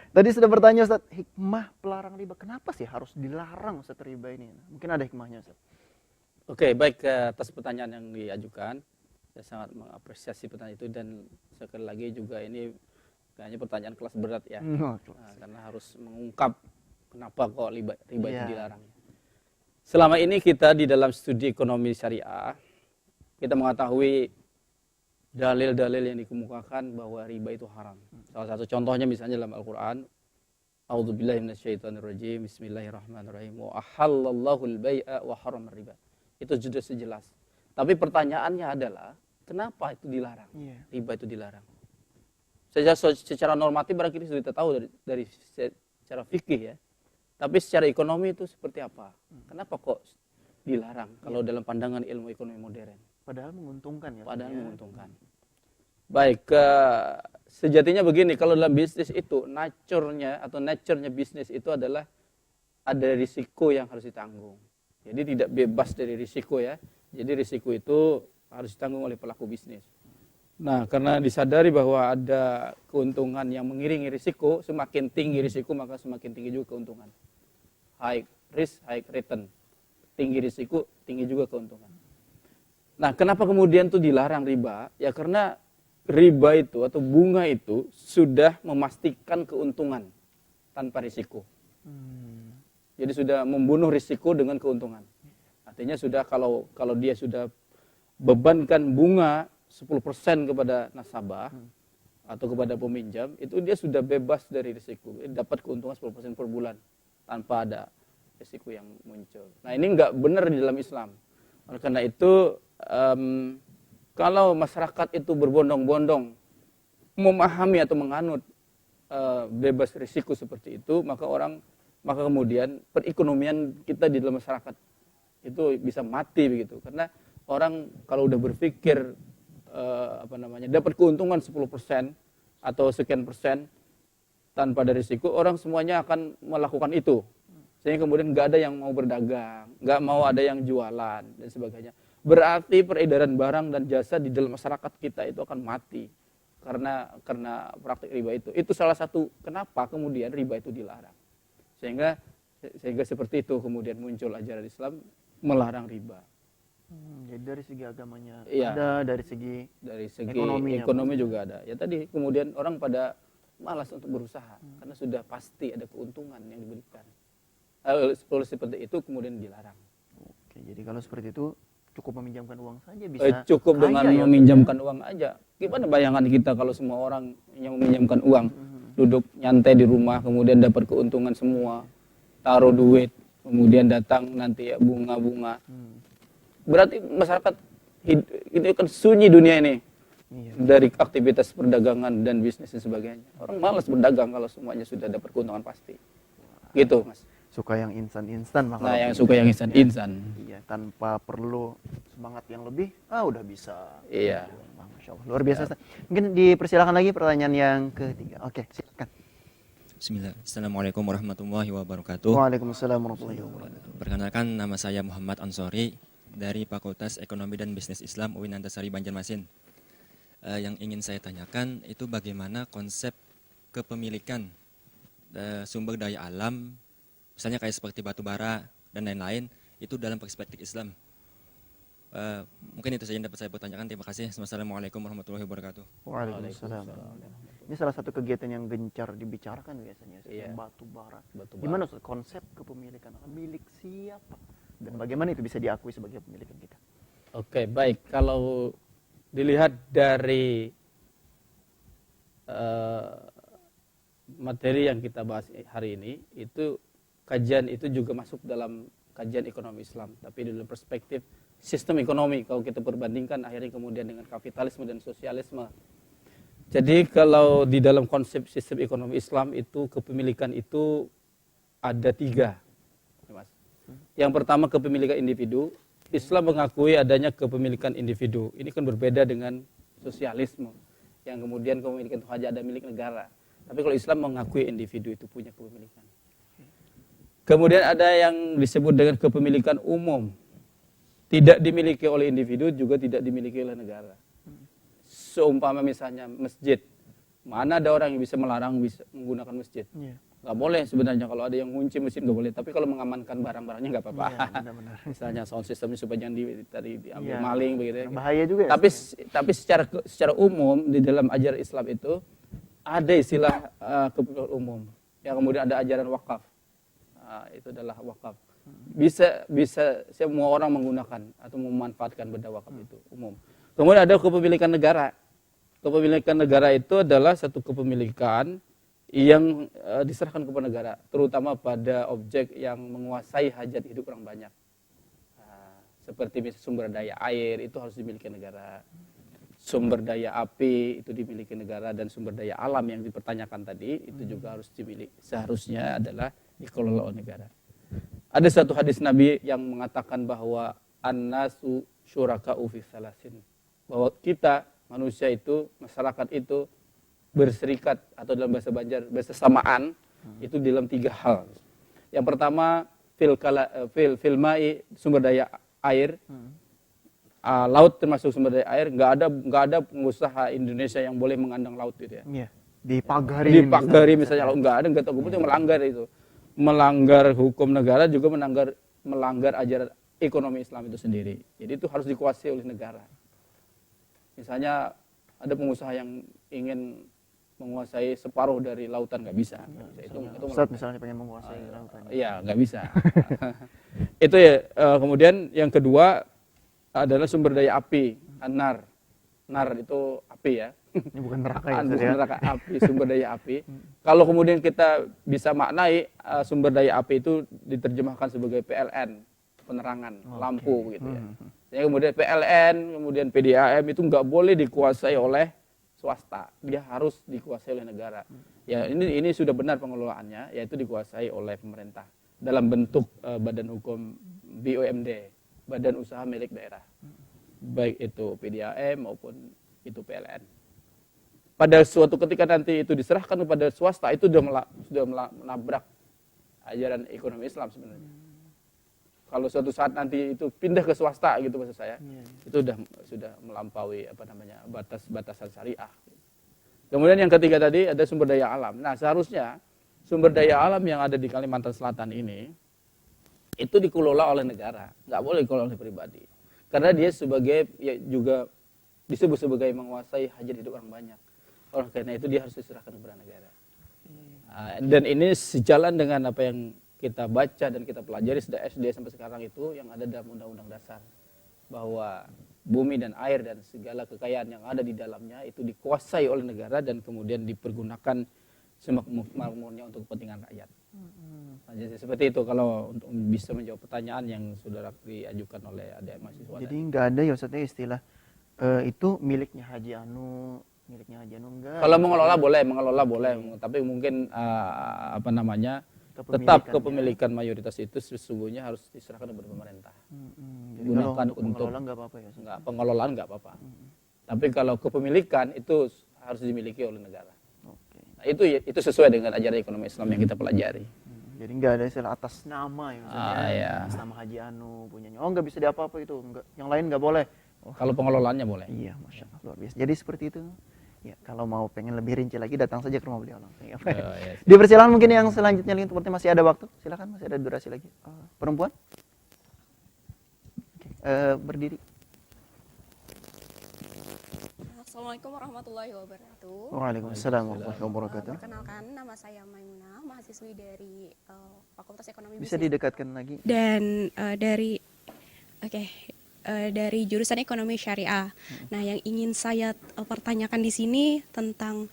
Tadi sudah bertanya Ustaz, hikmah pelarang riba. Kenapa sih harus dilarang Ustaz riba ini? Mungkin ada hikmahnya Ustaz. Oke, baik, atas pertanyaan yang diajukan. Saya sangat mengapresiasi pertanyaan itu, dan sekali lagi juga ini kayaknya pertanyaan kelas berat ya. Nah, karena harus mengungkap kenapa kok riba itu dilarang. Selama ini kita di dalam studi ekonomi syariah, kita mengetahui dalil-dalil yang dikemukakan bahwa riba itu haram. Salah satu contohnya misalnya dalam Al-Quran, A'udzubillahi minasyaitonirrajim, Bismillahirrahmanirrahim, wa ahallallahu al-bai'a wa haramar riba. Itu sudah sejelas. Tapi pertanyaannya adalah, kenapa itu dilarang? Riba itu dilarang. Secara normatif barangkali sudah kita tahu dari secara fikih ya. Tapi secara ekonomi itu seperti apa? Kenapa kok dilarang kalau dalam pandangan ilmu ekonomi modern? Padahal menguntungkan ya. Padahal menguntungkan. Baik, sejatinya begini, kalau dalam bisnis itu nature-nya bisnis itu adalah ada risiko yang harus ditanggung. Jadi tidak bebas dari risiko ya. Jadi risiko itu harus ditanggung oleh pelaku bisnis. Nah, karena disadari bahwa ada keuntungan yang mengiringi risiko, semakin tinggi risiko maka semakin tinggi juga keuntungan. High risk, high return. Tinggi risiko, tinggi juga keuntungan. Nah, kenapa kemudian itu dilarang riba? Ya karena riba itu atau bunga itu sudah memastikan keuntungan tanpa risiko. Jadi sudah membunuh risiko dengan keuntungan. Artinya sudah kalau dia sudah bebankan bunga 10% kepada nasabah atau kepada peminjam, itu dia sudah bebas dari risiko, dapat keuntungan 10% per bulan tanpa ada risiko yang muncul. Nah, ini enggak benar di dalam Islam. Oleh karena itu, kalau masyarakat itu berbondong-bondong memahami atau menganut bebas risiko seperti itu, maka kemudian perekonomian kita di dalam masyarakat itu bisa mati begitu. Karena orang kalau udah berpikir dapat keuntungan 10% atau sekian persen tanpa ada risiko, orang semuanya akan melakukan itu. Sehingga kemudian nggak ada yang mau berdagang, nggak mau ada yang jualan dan sebagainya. Berarti peredaran barang dan jasa di dalam masyarakat kita itu akan mati karena praktik riba itu. Itu salah satu kenapa kemudian riba itu dilarang. Sehingga seperti itu kemudian muncul ajaran Islam melarang riba. Jadi dari segi agamanya Iya. ada, dari segi ekonomi juga ada. Ya tadi kemudian orang pada malas untuk berusaha karena sudah pasti ada keuntungan yang diberikan. Oleh seperti itu kemudian dilarang. Oke, jadi kalau seperti itu cukup meminjamkan uang saja bisa. Cukup dengan ya, meminjamkan uang aja. Gimana bayangan kita kalau semua orang yang meminjamkan uang, duduk nyantai di rumah, kemudian dapat keuntungan semua, taruh duit, kemudian datang nanti ya bunga-bunga. Berarti masyarakat itu kan sunyi dunia ini dari aktivitas perdagangan dan bisnis dan sebagainya. Orang malas berdagang kalau semuanya sudah dapat keuntungan pasti. Gitu, Mas. Suka yang instan-instan. Nah, yang suka yang instan-instan. Iya, tanpa perlu semangat yang lebih, udah bisa. Iya. Masya Allah, luar biasa. Ustaz. Mungkin dipersilakan lagi pertanyaan yang ketiga. Oke, silakan. Bismillah. Assalamualaikum warahmatullahi wabarakatuh. Waalaikumsalam warahmatullahi wabarakatuh. Perkenalkan, nama saya Muhammad Ansori dari Fakultas Ekonomi dan Bisnis Islam UIN Antasari Banjarmasin. Yang ingin saya tanyakan itu bagaimana konsep kepemilikan sumber daya alam, misalnya kayak seperti batu bara dan lain-lain, itu dalam perspektif Islam. Mungkin itu saja yang dapat saya pertanyakan. Terima kasih. Wassalamualaikum warahmatullahi wabarakatuh. Waalaikumsalam. Ini salah satu kegiatan yang gencar dibicarakan biasanya, Ustaz, Iya. batu bara. Batu bara. Gimana Ustaz, konsep kepemilikan milik siapa dan bagaimana itu bisa diakui sebagai kepemilikan kita? Oke, baik. Kalau dilihat dari materi yang kita bahas hari ini, itu kajian itu juga masuk dalam kajian ekonomi Islam, tapi dalam perspektif sistem ekonomi kalau kita perbandingkan akhirnya kemudian dengan kapitalisme dan sosialisme. Jadi kalau di dalam konsep sistem ekonomi Islam itu kepemilikan itu ada 3, Mas. Yang pertama kepemilikan individu. Islam mengakui adanya kepemilikan individu. Ini kan berbeda dengan sosialisme yang kemudian kepemilikan itu hanya ada milik negara. Tapi kalau Islam mengakui individu itu punya kepemilikan. Kemudian ada yang disebut dengan kepemilikan umum. Tidak dimiliki oleh individu, juga tidak dimiliki oleh negara. Seumpama misalnya masjid. Mana ada orang yang bisa melarang bisa menggunakan masjid? Nggak boleh sebenarnya, kalau ada yang ngunci masjid nggak boleh. Tapi kalau mengamankan barang-barangnya nggak apa-apa. Iya, benar-benar. Misalnya sound systemnya supaya jangan diambil Iya. maling begitu ya. Bahaya juga ya. Tapi secara umum di dalam ajaran Islam itu ada istilah kepemilikan umum. Yang kemudian ada ajaran wakaf. Itu adalah wakaf. Bisa semua orang menggunakan atau memanfaatkan benda wakaf itu umum. Kemudian ada kepemilikan negara. Kepemilikan negara itu adalah satu kepemilikan yang diserahkan kepada negara, terutama pada objek yang menguasai hajat hidup orang banyak. Seperti misalnya sumber daya air itu harus dimiliki negara. Sumber daya api itu dimiliki negara, dan sumber daya alam yang dipertanyakan tadi itu juga harus dimiliki, seharusnya adalah dikelola oleh negara. Ada satu hadis Nabi yang mengatakan bahwa an-nasu syuraka'u fi salasin. Bahwa kita manusia itu, masyarakat itu berserikat atau dalam bahasa Banjar bersamaan itu dalam 3 hal. Yang pertama fil mai, sumber daya air. Laut termasuk sumber daya air. Nggak ada pengusaha Indonesia yang boleh mengandang laut gitu ya. Iya. Dipagari misalnya laut nggak ada, nggak tahu itu melanggar itu. Melanggar hukum negara, juga melanggar ajaran ekonomi Islam itu sendiri. Jadi itu harus dikuasai oleh negara. Misalnya ada pengusaha yang ingin menguasai separuh dari lautan, nggak bisa. Itu Ustaz misalnya pengen menguasai lautan. Iya, nggak bisa. Itu ya. Kemudian yang kedua adalah sumber daya api, nar. Nar itu api ya. Ini bukan neraka ya, Ustaz Bukan ya. neraka, api, sumber daya api. Kalau kemudian kita bisa maknai sumber daya api itu diterjemahkan sebagai PLN, penerangan, lampu gitu ya. Jadi kemudian PLN, kemudian PDAM itu nggak boleh dikuasai oleh swasta, dia harus dikuasai oleh negara. Ya ini sudah benar pengelolaannya, yaitu dikuasai oleh pemerintah dalam bentuk badan hukum BUMD, badan usaha milik daerah, baik itu PDAM maupun itu PLN. Pada suatu ketika nanti itu diserahkan kepada swasta, itu sudah menabrak ajaran ekonomi Islam sebenarnya. Kalau suatu saat nanti itu pindah ke swasta gitu maksud saya, itu sudah melampaui batasan syariah. Kemudian yang ketiga tadi ada sumber daya alam. Nah, seharusnya sumber daya alam yang ada di Kalimantan Selatan ini itu dikelola oleh negara, nggak boleh dikelola oleh pribadi. Karena dia juga disebut sebagai menguasai hajat hidup orang banyak. Oleh karena itu dia harus diserahkan kepada negara. Dan ini sejalan dengan apa yang kita baca dan kita pelajari sejak SD sampai sekarang itu yang ada dalam Undang-Undang Dasar, bahwa bumi dan air dan segala kekayaan yang ada di dalamnya itu dikuasai oleh negara dan kemudian dipergunakan semakmurnya untuk kepentingan rakyat. Nah, jadi seperti itu kalau untuk bisa menjawab pertanyaan yang sudah diajukan oleh adik mahasiswa. Jadi nggak ada ya Ustaz istilah itu miliknya Haji Anu enggak. Kalau mengelola boleh, tapi mungkin tetap kepemilikan mayoritas itu sesungguhnya harus diserahkan kepada pemerintah. Jadi Gunakan kalau untuk pengelolaan nggak apa-apa ya Ustaz? Nggak, pengelolaan nggak apa-apa. Tapi kalau kepemilikan itu harus dimiliki oleh negara. Oke. Nah, itu sesuai dengan ajaran ekonomi Islam yang kita pelajari. Jadi nggak ada istilah atas nama ya Ustaz ya. Iya. Atas nama Haji Anu punyanya. Oh nggak bisa diapa-apa itu. Nggak. Yang lain nggak boleh. Kalau pengelolaannya boleh. Iya, Masya Allah, luar biasa. Jadi seperti itu. Ya, kalau mau pengen lebih rinci lagi datang saja ke rumah beliau langsung. Ya, Yes. dipersilakan mungkin yang selanjutnya lagi, seperti masih ada waktu. Silakan, masih ada durasi lagi. Perempuan? Oke, berdiri. Assalamualaikum warahmatullahi wabarakatuh. Waalaikumsalam warahmatullahi wabarakatuh. Perkenalkan, nama saya Maimunah, mahasiswi dari Fakultas Ekonomi Bisa Bisnis didekatkan lagi? dan dari jurusan Ekonomi Syariah. Nah, yang ingin saya pertanyakan di sini tentang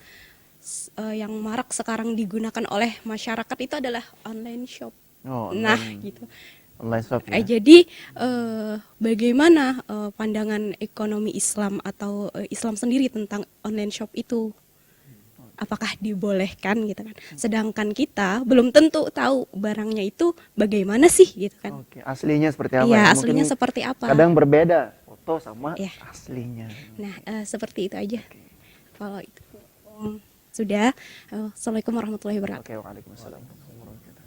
yang marak sekarang digunakan oleh masyarakat itu adalah online shop. Oh, Nah, online, gitu. online shop ya. Jadi bagaimana pandangan ekonomi Islam atau Islam sendiri tentang online shop itu? Apakah dibolehkan gitu kan? Sedangkan kita belum tentu tahu barangnya itu bagaimana sih gitu kan? Oke, aslinya seperti apa? Iya, ya? aslinya Mungkin seperti apa? kadang berbeda foto sama Iya. aslinya. Nah, seperti itu aja. Kalau itu sudah. Assalamualaikum warahmatullahi wabarakatuh. Oke, waalaikumsalam warahmatullahi wabarakatuh.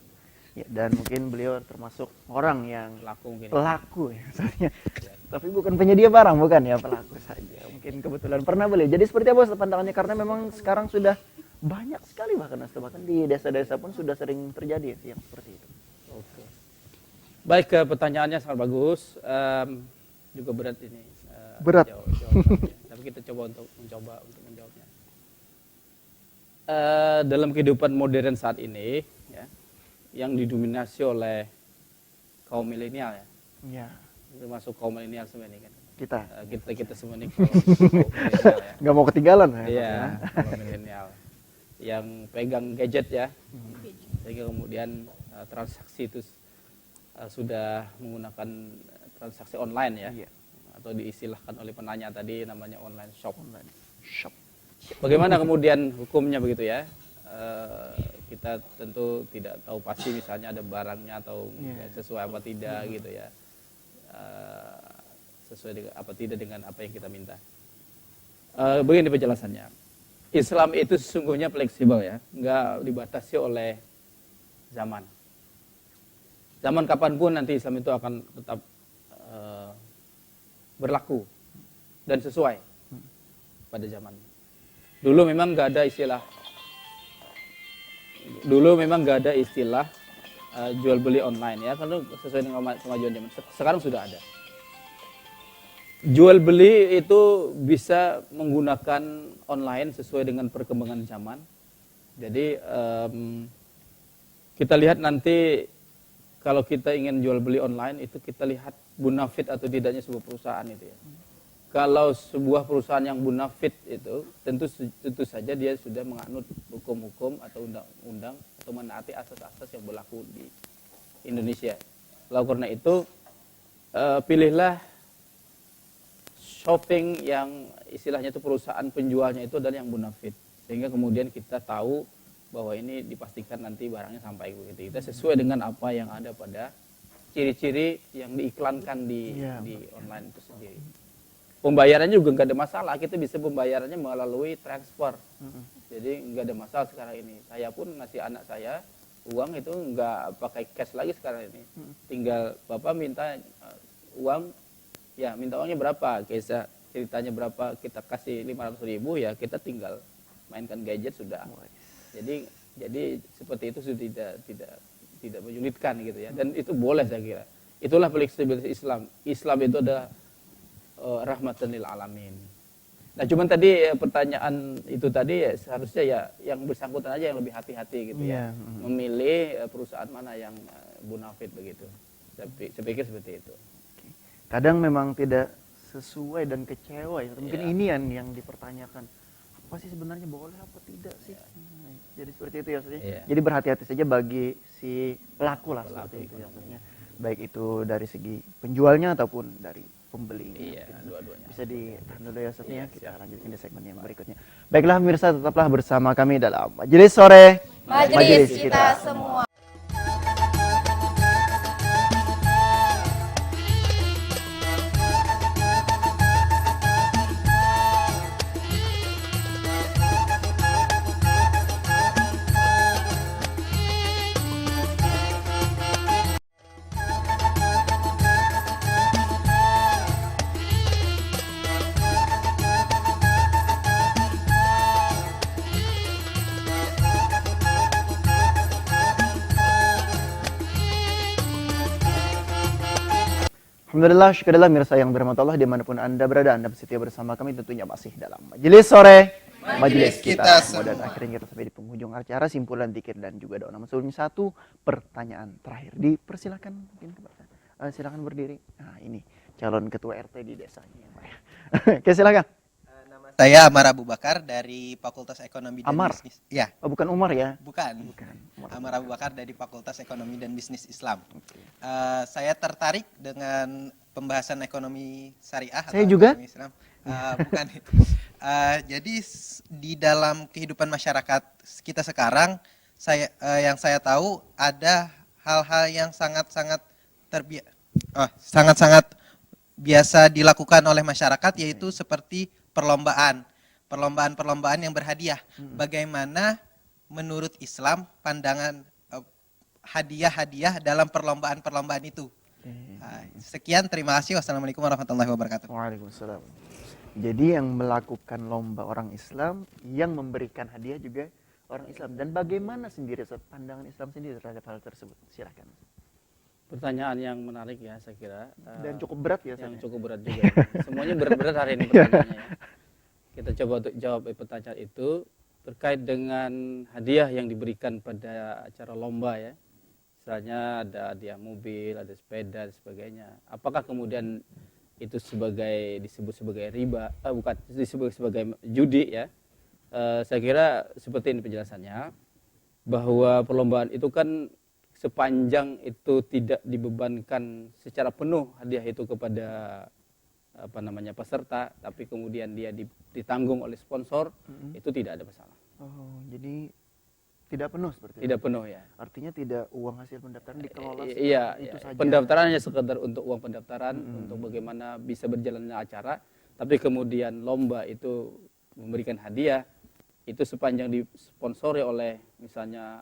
Ya, dan mungkin beliau termasuk orang yang Pelaku mungkin. pelaku ya, misalnya. Tapi bukan penyedia barang, bukan ya, pelaku saja. Mungkin kebetulan pernah beli. Jadi seperti apa Ustaz pandangannya? Karena memang sekarang sudah banyak sekali bahkan di desa-desa pun sudah sering terjadi yang seperti itu. Oke. Baik, pertanyaannya sangat bagus. Juga berat ini. Berat. Jawabannya. Tapi kita coba untuk menjawabnya. Dalam kehidupan modern saat ini, ya, yang didominasi oleh kaum milenial ya, Ya, termasuk kaum milenial semua ini kan. kita Kita semua ini kaum milenial ya. nggak mau ketinggalan ya. Iya, kaum milenial yang pegang gadget ya, sehingga kemudian transaksi itu sudah menggunakan transaksi online ya, Iya. atau diistilahkan oleh penanya tadi namanya online shop. Online shop. Bagaimana kemudian hukumnya begitu ya? Kita tentu tidak tahu pasti misalnya ada barangnya atau sesuai apa tidak gitu ya, sesuai dengan apa tidak dengan apa yang kita minta. Begini penjelasannya, Islam itu sesungguhnya fleksibel ya, nggak dibatasi oleh zaman. Zaman kapanpun nanti Islam itu akan tetap berlaku dan sesuai pada zaman. Dulu memang nggak ada istilah jual beli online ya, karena sesuai dengan kemajuan zaman. Sekarang sudah ada. Jual beli itu bisa menggunakan online sesuai dengan perkembangan zaman. Jadi kita lihat nanti kalau kita ingin jual beli online itu kita lihat bonafit atau tidaknya sebuah perusahaan itu ya. Kalau sebuah perusahaan yang bonafit itu tentu saja dia sudah menganut hukum-hukum atau undang-undang atau menaati asas-asas yang berlaku di Indonesia. Lalu karena itu pilihlah shopping yang istilahnya itu perusahaan penjualnya itu adalah yang bonafit, sehingga kemudian kita tahu bahwa ini dipastikan nanti barangnya sampai begitu. Kita sesuai dengan apa yang ada pada ciri-ciri yang diiklankan di online itu sendiri. Pembayarannya juga nggak ada masalah, kita bisa pembayarannya melalui transfer. Jadi nggak ada masalah sekarang ini. Saya pun ngasih anak saya uang itu nggak pakai cash lagi sekarang ini. Tinggal bapak minta uang, ya minta uangnya berapa, kisah ceritanya berapa, kita kasih 500.000 ya kita tinggal mainkan gadget sudah. Jadi seperti itu sudah tidak menyulitkan gitu ya. Dan itu boleh saya kira. Itulah fleksibilitas Islam. Islam itu adalah rahmatan lil alamin. Nah, cuman tadi pertanyaan itu tadi ya seharusnya ya yang bersangkutan aja yang lebih hati-hati gitu ya. Memilih perusahaan mana yang bonafit begitu. Saya pikir seperti itu. Kadang memang tidak sesuai dan kecewa ya. Mungkin ini yang dipertanyakan. Apa sih sebenarnya boleh apa tidak sih? Nah, jadi seperti itu ya maksudnya. Jadi berhati-hati saja bagi si pelaku lah seperti itu ya maksudnya. Baik itu dari segi penjualnya ataupun dari pembeli. Iya, dua-duanya. Bisa ditahan dulu ya Ustaz ya. Kita lanjutkan di segmen yang berikutnya. Baiklah pemirsa, tetaplah bersama kami dalam Majelis Sore. Majelis kita semua. Alhamdulillah, syukurillah mirsa yang dirahmati Allah dimanapun Anda berada, Anda setia bersama kami tentunya masih dalam Majelis Sore Majelis kita semua. Dan akhirnya kita sampai di penghujung acara, simpulan zikir dan juga doa. Namun sebelumnya satu pertanyaan terakhir, dipersilakan mungkin silakan berdiri. Nah ini calon ketua RT di desanya Pak ya. Oke silakan. Saya Amar Abu Bakar dari Fakultas Ekonomi dan Amar? Bisnis. Ya, Oh bukan Umar ya? bukan. Bukan. Amar Abu Bakar dari Fakultas Ekonomi dan Bisnis Islam. Saya tertarik dengan pembahasan ekonomi syariah Saya atau juga? ekonomi Islam. Bukan. Jadi di dalam kehidupan masyarakat kita sekarang, yang saya tahu ada hal-hal yang sangat-sangat sangat-sangat biasa dilakukan oleh masyarakat, yaitu seperti perlombaan yang berhadiah. Bagaimana menurut Islam pandangan hadiah-hadiah dalam perlombaan itu? Sekian, terima kasih. Wassalamualaikum warahmatullahi wabarakatuh. Waalaikumsalam. Jadi yang melakukan lomba orang Islam, yang memberikan hadiah juga orang Islam. Dan bagaimana sendiri pandangan Islam sendiri terhadap hal tersebut? Silakan. Pertanyaan yang menarik ya saya kira. Dan cukup berat ya. Yang San, cukup berat juga. Semuanya berat-berat hari ini pertanyaannya ya. Kita coba untuk jawab pertanyaan itu terkait dengan hadiah yang diberikan pada acara lomba ya. Misalnya ada hadiah mobil, ada sepeda dan sebagainya. Apakah kemudian itu disebut sebagai riba? Bukan, disebut sebagai judi ya. Saya kira seperti ini penjelasannya, bahwa perlombaan itu kan sepanjang itu tidak dibebankan secara penuh hadiah itu kepada peserta, tapi kemudian dia ditanggung oleh sponsor, itu tidak ada masalah. Oh, jadi tidak penuh seperti itu. Tidak penuh ya. Artinya tidak uang hasil pendaftaran dikelola Iya, itu saja. pendaftaran hanya sekedar untuk uang pendaftaran, untuk bagaimana bisa berjalannya acara, tapi kemudian lomba itu memberikan hadiah, itu sepanjang disponsori oleh misalnya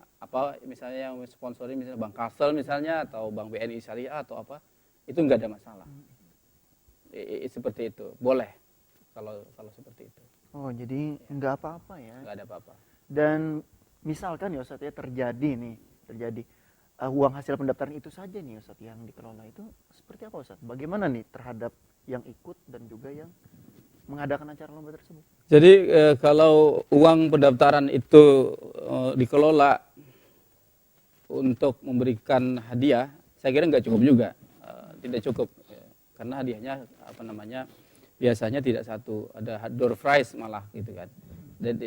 yang sponsori misalnya Bank Kasel misalnya, atau Bank BNI Syariah atau apa, itu enggak ada masalah. Seperti itu, boleh kalau seperti itu. Oh, jadi enggak apa-apa ya. Enggak ada apa-apa. Dan misalkan ya Ustadz ya terjadi uang hasil pendaftaran itu saja nih Ustadz yang dikelola, itu seperti apa Ustadz? Bagaimana nih terhadap yang ikut dan juga yang mengadakan acara lomba tersebut? Jadi kalau uang pendaftaran itu dikelola untuk memberikan hadiah, saya kira nggak cukup juga, tidak cukup, karena hadiahnya biasanya tidak satu, ada door prize malah gitu kan.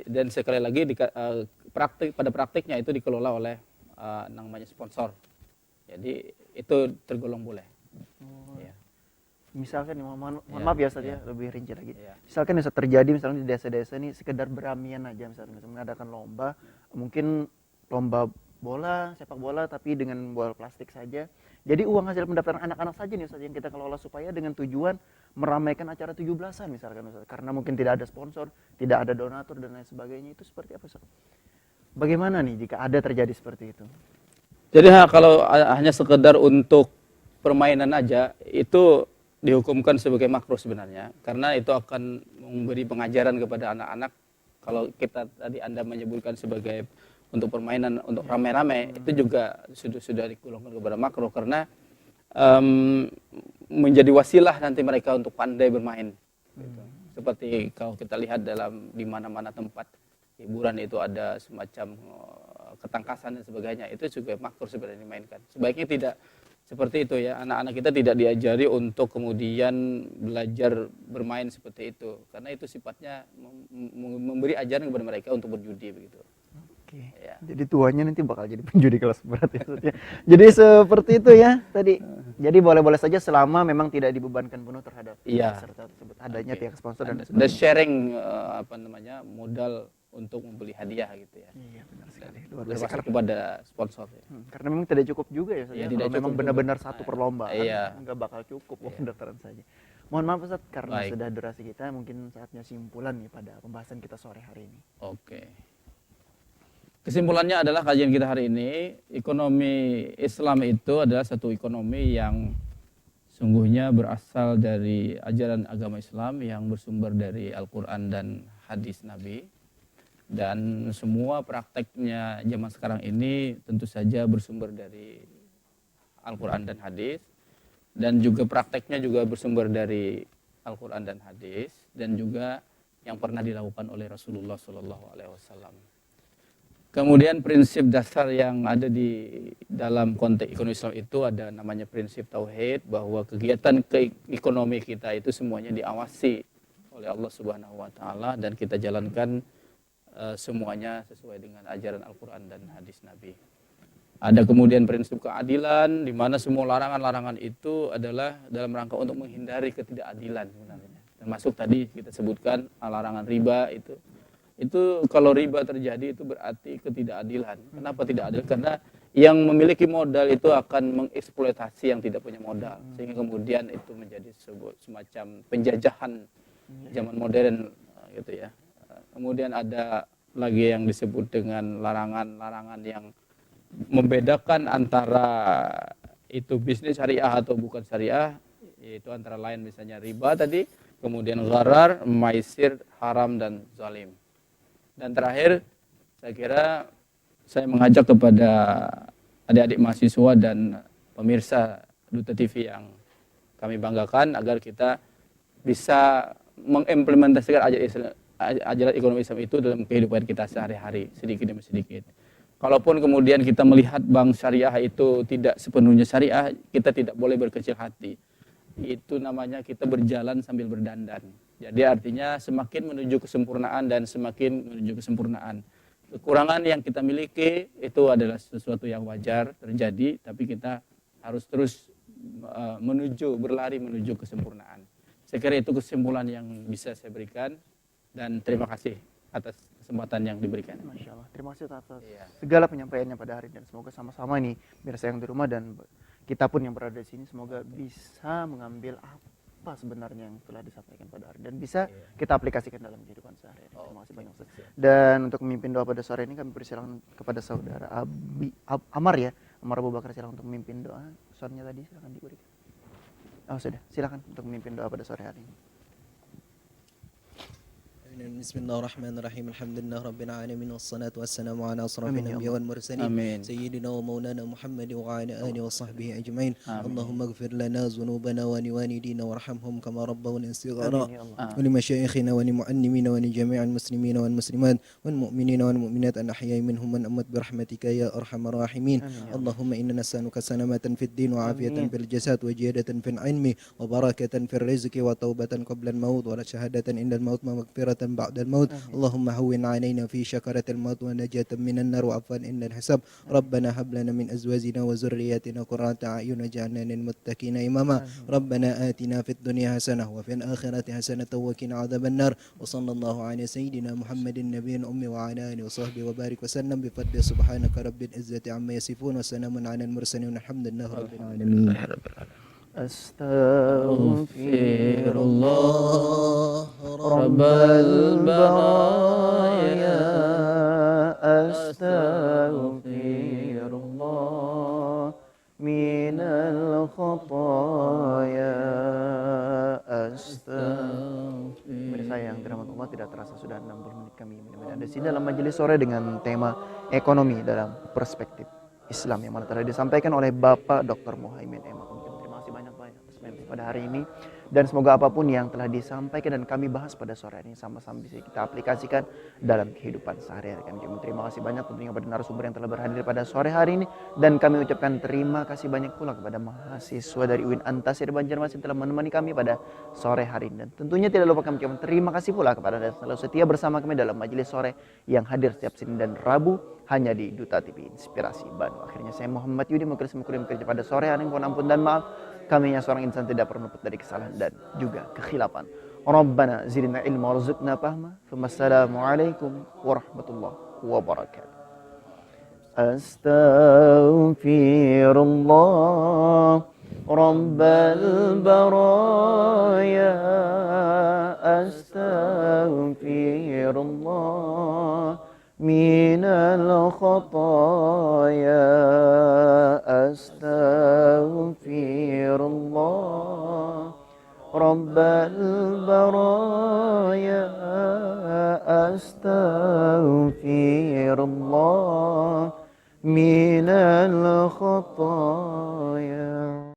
Dan sekali lagi pada praktiknya itu dikelola oleh namanya sponsor, jadi itu tergolong boleh. Ya. Misalkan mohon maaf ya Ustadz ya, lebih rinci lagi. Ya. Misalkan bisa terjadi misalnya di desa-desa ini sekedar beramian aja misalnya mengadakan lomba, mungkin lomba bola, sepak bola tapi dengan bola plastik saja. Jadi uang hasil pendaftaran anak-anak saja nih Ustadz yang kita kelola supaya dengan tujuan meramaikan acara 17-an misalkan Ustadz. Karena mungkin tidak ada sponsor, tidak ada donatur dan lain sebagainya, itu seperti apa Ustadz? Bagaimana nih jika ada terjadi seperti itu? Jadi kalau hanya sekedar untuk permainan aja, itu dihukumkan sebagai makruh sebenarnya, karena itu akan memberi pengajaran kepada anak-anak. Kalau kita tadi Anda menyebutkan sebagai untuk permainan, untuk rame-rame, itu juga sudah digolongkan kepada makruh, karena menjadi wasilah nanti mereka untuk pandai bermain. Gitu. Seperti kalau kita lihat di mana-mana tempat hiburan itu ada semacam ketangkasan dan sebagainya, itu juga makruh sebenarnya dimainkan. Sebaiknya tidak seperti itu ya, anak-anak kita tidak diajari untuk kemudian belajar bermain seperti itu, karena itu sifatnya memberi ajaran kepada mereka untuk berjudi begitu. Oke. Ya. Jadi tuanya nanti bakal jadi penjudi kelas berat ya Ustadz ya. Jadi seperti itu ya tadi. Jadi boleh-boleh saja selama memang tidak dibebankan penuh terhadap peserta tersebut. Adanya pihak sponsor dan Dan sharing modal untuk membeli hadiah gitu ya. Iya benar sekali. Luar biasa. Termasuk kepada sponsor ya. Karena memang tidak cukup juga ya Ustadz Iya, ya. tidak Kalau memang cukup benar-benar juga. satu perlombaan Iya. nggak bakal cukup uang pendaftaran saja. Mohon maaf Ustadz karena Baik. sudah durasi kita, mungkin saatnya simpulan nih pada pembahasan kita sore hari ini. Oke. Kesimpulannya adalah kajian kita hari ini, ekonomi Islam itu adalah satu ekonomi yang sungguhnya berasal dari ajaran agama Islam yang bersumber dari Al-Quran dan hadis Nabi. Dan semua prakteknya zaman sekarang ini tentu saja bersumber dari Al-Quran dan hadis. dan juga prakteknya juga bersumber dari Al-Quran dan hadis, dan juga yang pernah dilakukan oleh Rasulullah SAW. Kemudian prinsip dasar yang ada di dalam konteks ekonomi Islam itu ada namanya prinsip tauhid, bahwa kegiatan ekonomi kita itu semuanya diawasi oleh Allah Subhanahu wa taala dan kita jalankan semuanya sesuai dengan ajaran Al-Qur'an dan hadis Nabi. Ada kemudian prinsip keadilan, di mana semua larangan-larangan itu adalah dalam rangka untuk menghindari ketidakadilan sebenarnya. Termasuk tadi kita sebutkan larangan riba itu kalau riba terjadi itu berarti ketidakadilan. Kenapa tidak adil? Karena yang memiliki modal itu akan mengeksploitasi yang tidak punya modal, sehingga kemudian itu menjadi semacam penjajahan zaman modern gitu ya. Kemudian ada lagi yang disebut dengan larangan-larangan yang membedakan antara itu bisnis syariah atau bukan syariah, yaitu antara lain misalnya riba tadi, kemudian gharar, maisir, haram dan zalim. Dan terakhir, saya kira saya mengajak kepada adik-adik mahasiswa dan pemirsa Duta TV yang kami banggakan agar kita bisa mengimplementasikan ajaran ekonomi Islam itu dalam kehidupan kita sehari-hari, sedikit demi sedikit. Kalaupun kemudian kita melihat bank syariah itu tidak sepenuhnya syariah, kita tidak boleh berkecil hati. Itu namanya kita berjalan sambil berdandan. Jadi artinya semakin menuju kesempurnaan dan semakin menuju kesempurnaan. Kekurangan yang kita miliki itu adalah sesuatu yang wajar terjadi, tapi kita harus terus berlari menuju kesempurnaan. Saya kira itu kesimpulan yang bisa saya berikan, dan terima kasih atas kesempatan yang diberikan. Masya Allah, terima kasih atas segala penyampaiannya pada hari ini, dan semoga sama-sama nih pemirsa yang di rumah dan kita pun yang berada di sini semoga bisa mengambil apa sebenarnya yang telah disampaikan pada hari dan bisa kita aplikasikan dalam kehidupan sehari-hari. Terima kasih banyak Ustaz. Dan untuk memimpin doa pada sore ini kami persilakan kepada saudara Amar ya, Amar Abu Bakar, silakan untuk memimpin doa. Soalnya tadi silakan diberikan. Oh sudah, silakan untuk memimpin doa pada sore hari ini. Bismillahirrahmanirrahim. Alhamdulillah rabbil alamin wassalatu wassalamu ala asrafil anbiya wal mursalin sayyidina wa maulana Muhammad wa ala alihi wa sahbihi ajmain. Allahumma ighfir lana dhunubana wa liwalidina warhamhum kama rabbawna shighara. Wa li masyayikhina wa li muallimina wa li jami'il muslimina wal muslimat wal mu'minina wal mu'minat al ahya'i minhum man amat bi rahmatika ya arhamar rahimin. Allahumma inna nas'aluka salamatan fid din wa afiyatan fil jasad wa ziyadatan fil ilmi wa barakatan fil rizqi wa taubatan qabla al maut wa shahadatan inda al maut wa maghfiratan بعد الموت. اللهم هون علينا في شكرة الموت ونجاة من النار وعفوا إن الحساب. ربنا هب لنا من أزواجنا وذرياتنا قرة أعين واجعلنا للمتقين إماما. ربنا آتنا في الدنيا حسنة وفي الآخرة حسنة وقنا عذاب النار. وصلى الله على سيدنا محمد النبي الأمي وعلى آله وصحبه وبارك وسلم بفضل سبحانك رب العزة عما يصفون وسلام على المرسلين والحمد لله رب العالمين. Astaghfirullah Rabbal baraya, astaghfirullah minal khataya, Pemirsa yang dirahmati Allah, tidak terasa sudah 60 menit kami menemani Anda di sini dalam majelis sore dengan tema ekonomi dalam perspektif Islam yang mana telah disampaikan oleh Bapak Dr. Muhaimin M. pada hari ini, dan semoga apapun yang telah disampaikan dan kami bahas pada sore ini sama-sama bisa kita aplikasikan dalam kehidupan sehari-hari kami. Terima kasih banyak tentunya kepada narasumber yang telah berhadir pada sore hari ini, dan kami ucapkan terima kasih banyak pula kepada mahasiswa dari UIN Antasari Banjarmasin telah menemani kami pada sore hari ini, dan tentunya tidak lupa kami ucapkan terima kasih pula kepada Anda selalu setia bersama kami dalam majelis sore yang hadir setiap Senin dan Rabu hanya di Duta TV Inspirasi Bandung. Akhirnya saya Muhammad Yudi mengucapkan pada sore hari ini, mohon ampun dan maaf. Kami yang seorang insan tidak pernah luput dari kesalahan dan juga kekhilafan. Rabbana zidna ilma warzuqna fahma. Wassalamualaikum warahmatullahi wabarakatuh. Astaghfirullah Rabbal baraya, astaghfirullah minal khataya, astaghfirullah Rabbal baraya, astaghfirullah minal khataya.